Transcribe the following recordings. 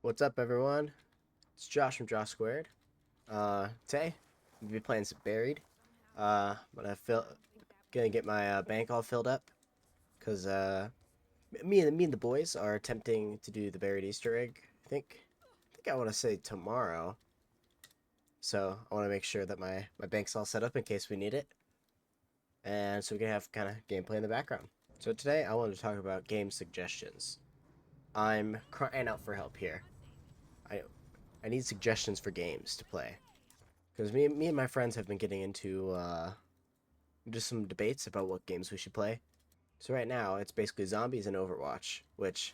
What's up, everyone? It's Josh from Josh Squared. Today we'll be playing some Buried. Gonna get my bank all filled up because me and the boys are attempting to do the Buried Easter egg. I think I want to say tomorrow. So I want to make sure that my bank's all set up in case we need it, and so we can have kind of gameplay in the background. So today I wanted to talk about game suggestions. I'm crying out for help here. I I need suggestions for games to play. Because me and my friends have been getting into just some debates about what games we should play. So right now, it's basically zombies and Overwatch, which,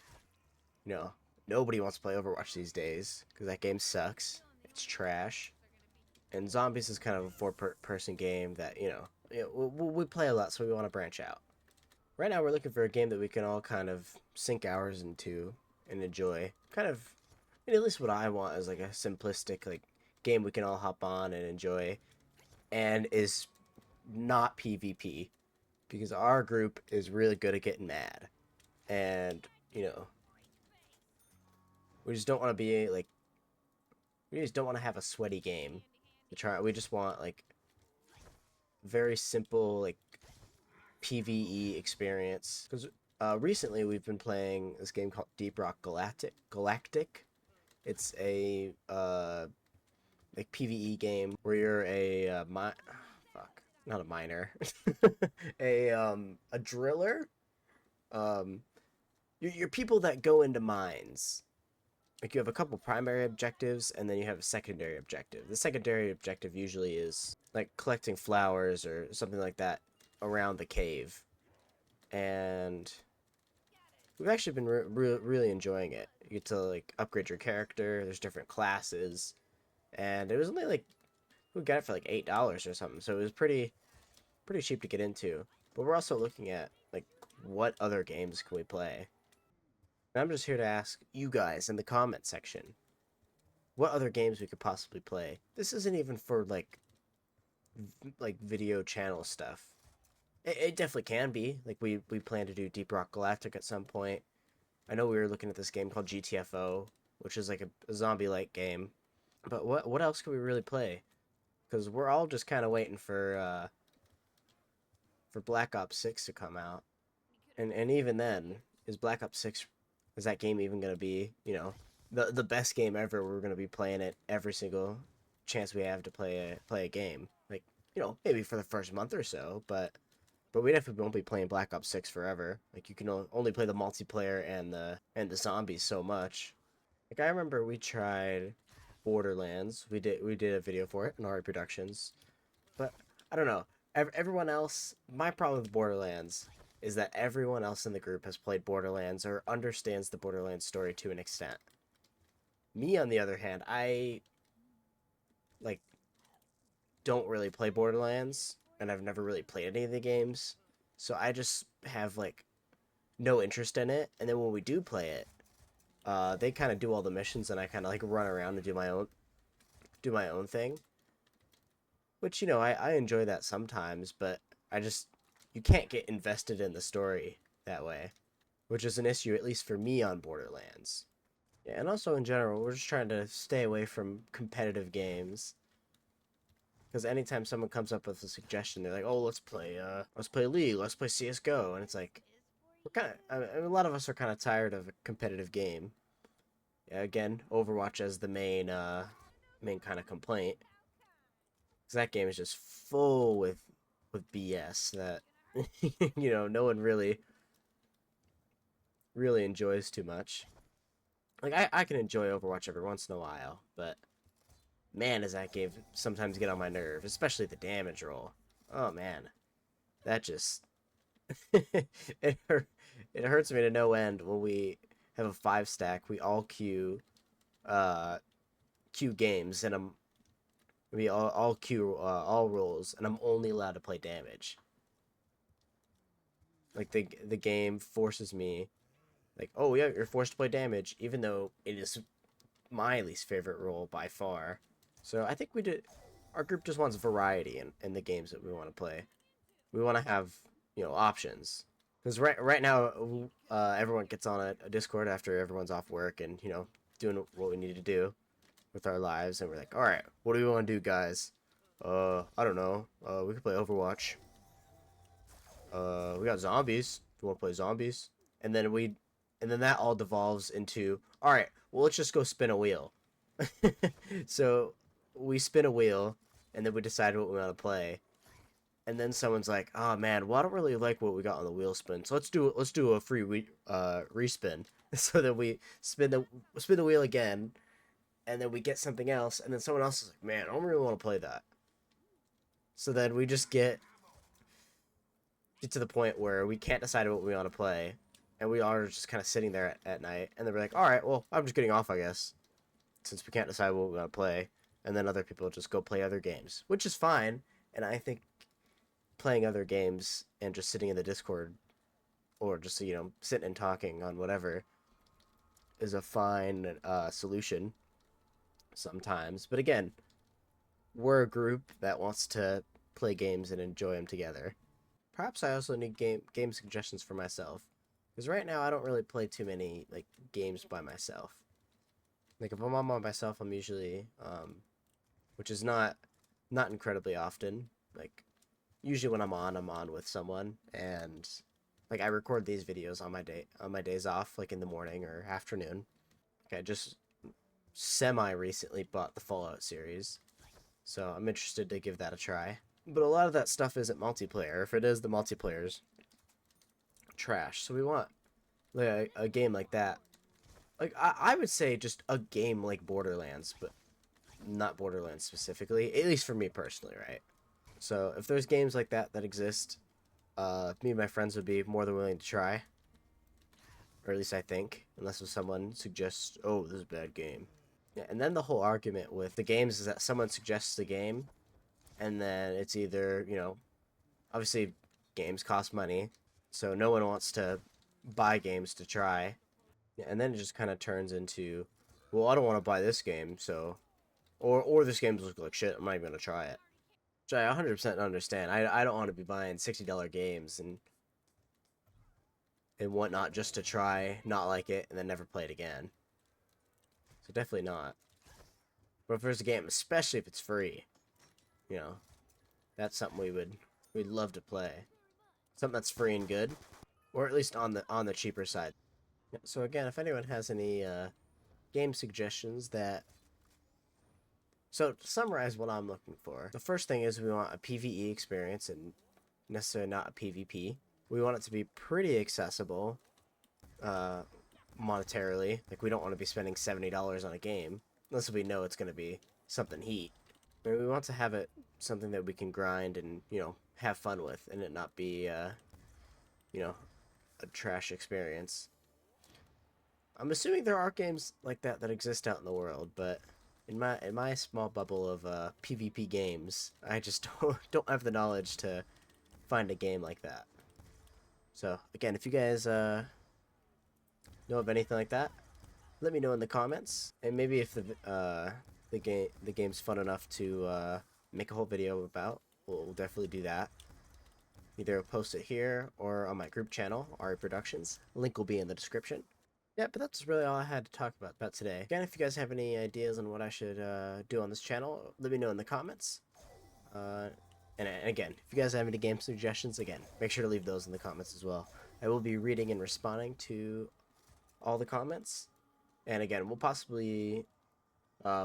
you know, nobody wants to play Overwatch these days, because that game sucks. It's trash. And zombies is kind of a four-person game that, we play a lot, so we want to branch out. Right now, we're looking for a game that we can all kind of sink hours into and enjoy. At least what I want is like a simplistic, like, game we can all hop on and enjoy, and is not PvP, because our group is really good at getting mad, and we just don't want to be like we just don't want to have a sweaty game to try. We just want like very simple like PvE experience. Because recently we've been playing this game called Deep Rock Galactic. It's a like PvE game where you're fuck, not a miner, a driller. Um, you're people that go into mines. Like you have a couple primary objectives, and then you have a secondary objective. The secondary objective usually is like collecting flowers or something like that around the cave. And we've actually been really enjoying it. You get to like upgrade your character. There's different classes, and it was only like we got it for like $8 or something. So it was pretty cheap to get into. But we're also looking at like what other games can we play. And I'm just here to ask you guys in the comment section what other games we could possibly play. This isn't even for like video channel stuff. It definitely can be. Like we plan to do Deep Rock Galactic at some point. I know we were looking at this game called GTFO, which is like a zombie-like game. But what else can we really play? Because we're all just kind of waiting for Black Ops 6 to come out. And even then, is Black Ops 6, is that game even going to be, the best game ever? We're going to be playing it every single chance we have to play a game. Like, maybe for the first month or so, but we definitely won't be playing Black Ops 6 forever. Like you can only play the multiplayer and the zombies so much. Like I remember we tried Borderlands. We did a video for it in Ari Productions. But I don't know. Everyone else, my problem with Borderlands is that everyone else in the group has played Borderlands or understands the Borderlands story to an extent. Me, on the other hand, I like don't really play Borderlands, and I've never really played any of the games, so I just have like no interest in it. And then when we do play it, they kind of do all the missions, and I kind of like run around and do my own thing. Which I enjoy that sometimes, but I just you can't get invested in the story that way, which is an issue at least for me on Borderlands. Yeah, and also in general, we're just trying to stay away from competitive games. Because anytime someone comes up with a suggestion, they're like, "Oh, let's play League, let's play CS:GO," and it's like we're a lot of us are kind of tired of a competitive game. Yeah, again, Overwatch as the main kind of complaint, because that game is just full with BS that no one really enjoys too much. Like I can enjoy Overwatch every once in a while, but man, does that game sometimes get on my nerve, especially the damage roll. Oh man, that just it hurt, it hurts me to no end when we have a 5 stack. We all uh queue games, and we all queue all roles, and I'm only allowed to play damage. Like the game forces me, like, oh yeah, you're forced to play damage, even though it is my least favorite role by far. So I think our group just wants variety in the games that we want to play. We want to have options. Because right now, everyone gets on a Discord after everyone's off work, and doing what we need to do with our lives, and we're like, all right, what do we want to do, guys? I don't know. We could play Overwatch. We got zombies. You want to play zombies? And then that all devolves into, all right, well, let's just go spin a wheel. So we spin a wheel, and then we decide what we want to play. And then someone's like, "Oh man, well, I don't really like what we got on the wheel spin. So let's do a free respin." So then we spin the wheel again, and then we get something else, and then someone else is like, "Man, I don't really want to play that." So then we just get to the point where we can't decide what we want to play, and we are just kind of sitting there at night, and then we're like, "All right, well, I'm just getting off, I guess, since we can't decide what we want to play." And then other people just go play other games, which is fine. And I think playing other games and just sitting in the Discord or just sitting and talking on whatever is a fine solution sometimes. But again, we're a group that wants to play games and enjoy them together. Perhaps I also need game suggestions for myself, because right now I don't really play too many like games by myself. Like if I'm on by myself, I'm usually which is not incredibly often. Like usually when I'm on with someone, and like I record these videos on my days off, like in the morning or afternoon. Like I just semi recently bought the Fallout series, so I'm interested to give that a try. But a lot of that stuff isn't multiplayer. If it is, the multiplayer's trash. So we want like a game like that. Like I would say just a game like Borderlands, but not Borderlands specifically. At least for me personally, right? So if there's games like that exist, me and my friends would be more than willing to try. Or at least I think, unless if someone suggests, "Oh, this is a bad game." Yeah, and then the whole argument with the games is that someone suggests a game, and then it's either obviously games cost money, so no one wants to buy games to try, and then it just kind of turns into, well, I don't want to buy this game, so or this game looks like shit. I'm not even gonna try it. Which I 100% understand. I don't want to be buying $60 games and whatnot just to try, not like it, and then never play it again. So definitely not. But if there's a game, especially if it's free, you know, that's something we'd love to play. Something that's free and good, or at least on the cheaper side. Yeah, so again, if anyone has any game suggestions that. So to summarize what I'm looking for, the first thing is we want a PvE experience and necessarily not a PvP. We want it to be pretty accessible, uh, monetarily. Like we don't want to be spending $70 on a game unless we know it's going to be something heat. And we want to have it something that we can grind and have fun with, and it not be a trash experience. I'm assuming there are games like that exist out in the world, but in my small bubble of PvP games, I just don't have the knowledge to find a game like that. So again, if you guys know of anything like that, let me know in the comments, and maybe if the game's fun enough to make a whole video about, we'll definitely do that. Either post it here or on my group channel, RE Productions. Link will be in the description. Yeah, but that's really all I had to talk about today. Again, if you guys have any ideas on what I should do on this channel, let me know in the comments. And again, if you guys have any game suggestions, again, make sure to leave those in the comments as well. I will be reading and responding to all the comments. And again, we'll possibly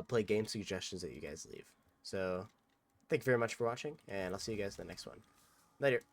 play game suggestions that you guys leave. So, thank you very much for watching, and I'll see you guys in the next one. Later.